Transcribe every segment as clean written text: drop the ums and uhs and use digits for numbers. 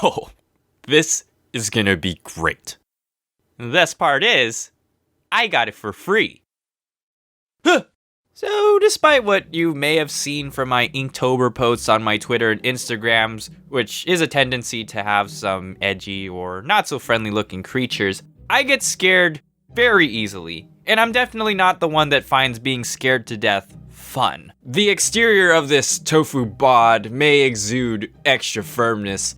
Oh, this is gonna be great. The best part is, I got it for free. Huh. So, despite what you may have seen from my Inktober posts on my Twitter and Instagrams, which is a tendency to have some edgy or not so friendly looking creatures, I get scared very easily, and I'm definitely not the one that finds being scared to death fun. The exterior of this tofu bod may exude extra firmness,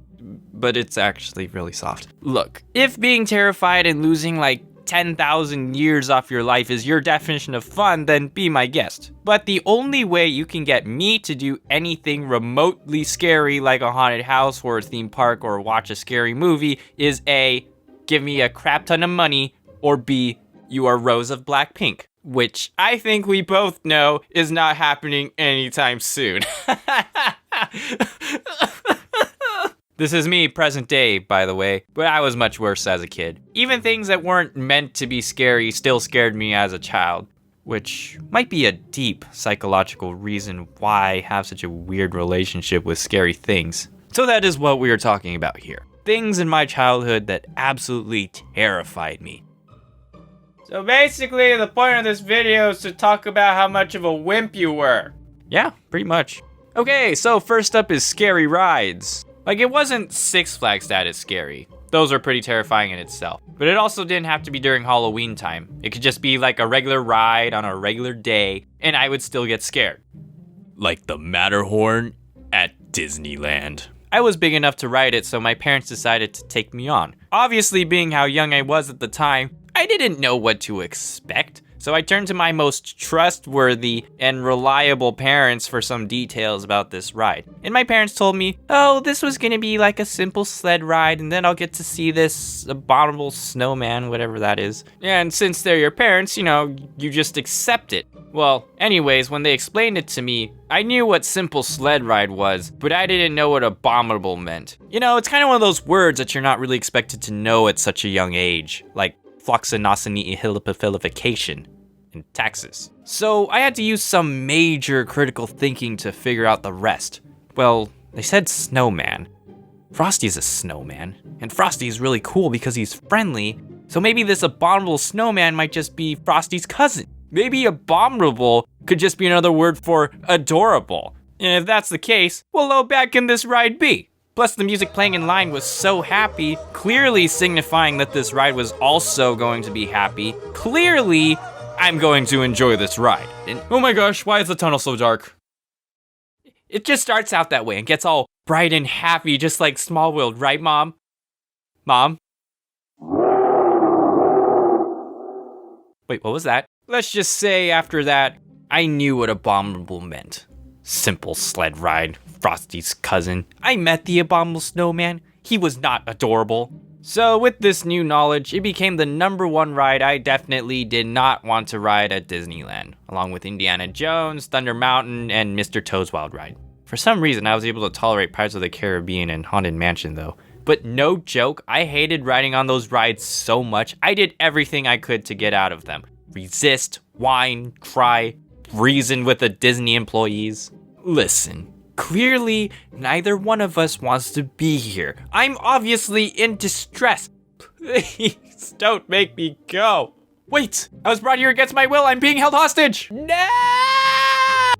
but it's actually really soft. Look, if being terrified and losing like 10,000 years off your life is your definition of fun, then be my guest. But the only way you can get me to do anything remotely scary like a haunted house or a theme park or watch a scary movie is A, give me a crap ton of money, or B, you are Rose of Blackpink, which I think we both know is not happening anytime soon. This is me, present day, by the way, but I was much worse as a kid. Even things that weren't meant to be scary still scared me as a child, which might be a deep psychological reason why I have such a weird relationship with scary things. So that is what we are talking about here. Things in my childhood that absolutely terrified me. So basically, the point of this video is to talk about how much of a wimp you were. Yeah, pretty much. Okay, so first up is scary rides. Like, it wasn't Six Flags status scary. Those are pretty terrifying in itself. But it also didn't have to be during Halloween time. It could just be like a regular ride on a regular day, and I would still get scared. Like the Matterhorn at Disneyland. I was big enough to ride it, so my parents decided to take me on. Obviously, being how young I was at the time, I didn't know what to expect. So I turned to my most trustworthy and reliable parents for some details about this ride. And my parents told me, oh, this was gonna be like a simple sled ride, and then I'll get to see this abominable snowman, whatever that is. And since they're your parents, you just accept it. Well, anyways, when they explained it to me, I knew what simple sled ride was, but I didn't know what abominable meant. It's kind of one of those words that you're not really expected to know at such a young age, like floxinosinihilipifilification in Texas. So I had to use some major critical thinking to figure out the rest. Well, they said snowman. Frosty's a snowman, and Frosty is really cool because he's friendly, so maybe this abominable snowman might just be Frosty's cousin. Maybe abominable could just be another word for adorable. And if that's the case, well, how bad can this ride be? Plus, the music playing in line was so happy, clearly signifying that this ride was also going to be happy. Clearly, I'm going to enjoy this ride. And oh my gosh, why is the tunnel so dark? It just starts out that way and gets all bright and happy, just like Small World, right, Mom? Mom? Wait, what was that? Let's just say after that, I knew what abominable meant. Simple sled ride, Frosty's cousin. I met the abominable snowman. He was not adorable. So with this new knowledge, it became the #1 ride I definitely did not want to ride at Disneyland, along with Indiana Jones, Thunder Mountain, and Mr. Toad's Wild Ride. For some reason, I was able to tolerate Pirates of the Caribbean and Haunted Mansion though. But no joke, I hated riding on those rides so much, I did everything I could to get out of them. Resist, whine, cry, reason with the Disney employees. Listen, clearly neither one of us wants to be here. I'm obviously in distress. Please don't make me go. Wait, I was brought here against my will. I'm being held hostage. No!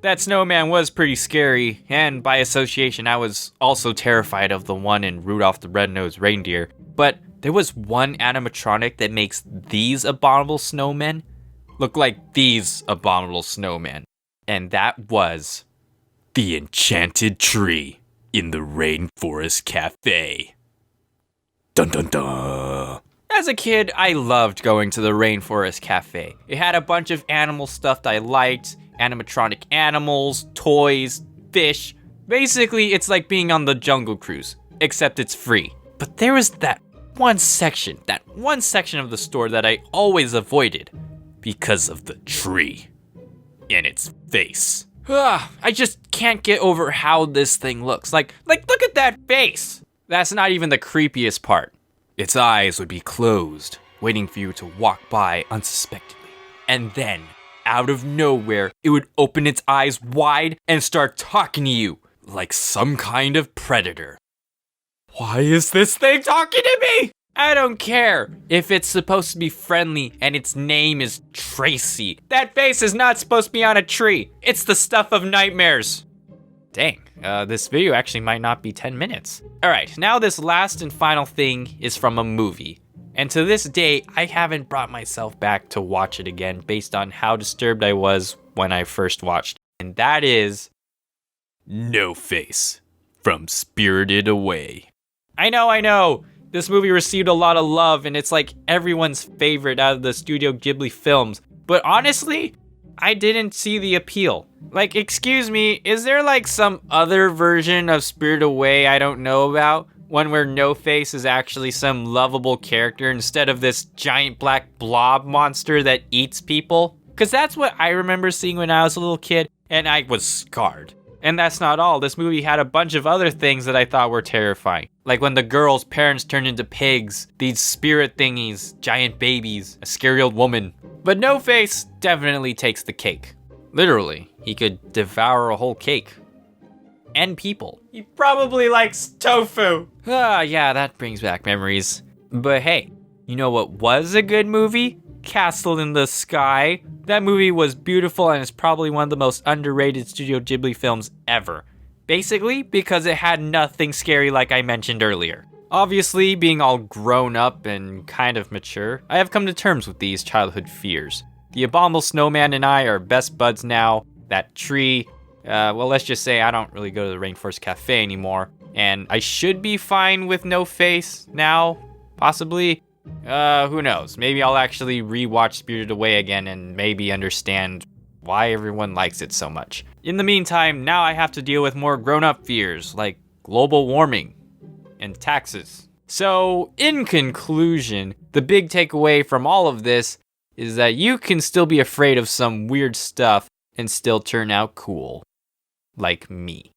That snowman was pretty scary, and by association, I was also terrified of the one in Rudolph the Red-Nosed Reindeer. But there was one animatronic that makes these abominable snowmen look like these abominable snowmen. And that was the Enchanted Tree in the Rainforest Cafe. Dun dun dun. As a kid, I loved going to the Rainforest Cafe. It had a bunch of animal stuff that I liked, animatronic animals, toys, fish. Basically, it's like being on the Jungle Cruise, except it's free. But there was that one section of the store that I always avoided because of the tree and its face. I just can't get over how this thing looks. Like, look at that face. That's not even the creepiest part. Its eyes would be closed, waiting for you to walk by unsuspectingly. And then, out of nowhere, it would open its eyes wide and start talking to you like some kind of predator. Why is this thing talking to me? I don't care if it's supposed to be friendly and its name is Tracy. That face is not supposed to be on a tree. It's the stuff of nightmares. Dang, this video actually might not be 10 minutes. All right, now this last and final thing is from a movie. And to this day, I haven't brought myself back to watch it again based on how disturbed I was when I first watched. And that is No Face from Spirited Away. I know. This movie received a lot of love and it's like everyone's favorite out of the Studio Ghibli films. But honestly, I didn't see the appeal. Like, excuse me, is there like some other version of Spirited Away I don't know about? One where No Face is actually some lovable character instead of this giant black blob monster that eats people? Because that's what I remember seeing when I was a little kid and I was scarred. And that's not all. This movie had a bunch of other things that I thought were terrifying. Like when the girl's parents turned into pigs, these spirit thingies, giant babies, a scary old woman. But No Face definitely takes the cake. Literally, he could devour a whole cake. And people. He probably likes tofu. Yeah, that brings back memories. But hey, you know what was a good movie? Castle in the Sky. That movie was beautiful and is probably one of the most underrated Studio Ghibli films ever. Basically, because it had nothing scary like I mentioned earlier. Obviously, being all grown up and kind of mature, I have come to terms with these childhood fears. The abominable snowman and I are best buds now. That tree, well, let's just say I don't really go to the Rainforest Cafe anymore. And I should be fine with No Face now, possibly. Who knows? Maybe I'll actually rewatch Spirited Away again and maybe understand why everyone likes it so much. In the meantime, now I have to deal with more grown-up fears, like global warming and taxes. So, in conclusion, the big takeaway from all of this is that you can still be afraid of some weird stuff and still turn out cool. Like me.